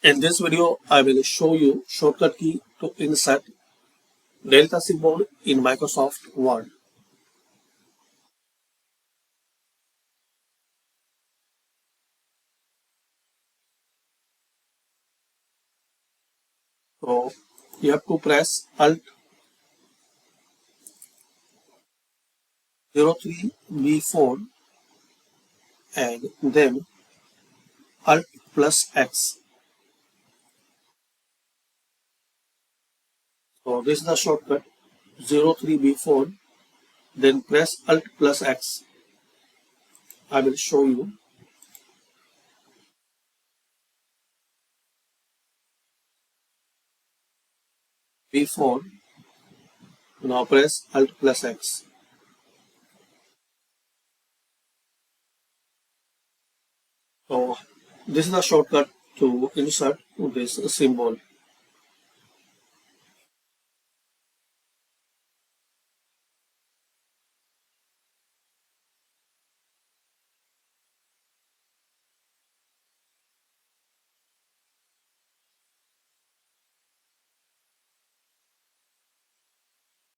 In this video, I will show you shortcut key to insert delta symbol in Microsoft Word. So you have to press Alt 03 B4 and then Alt plus X. So this is the shortcut 03 B4, then press Alt plus X. I will show you. B4, now press Alt plus X. So this is the shortcut to insert this symbol.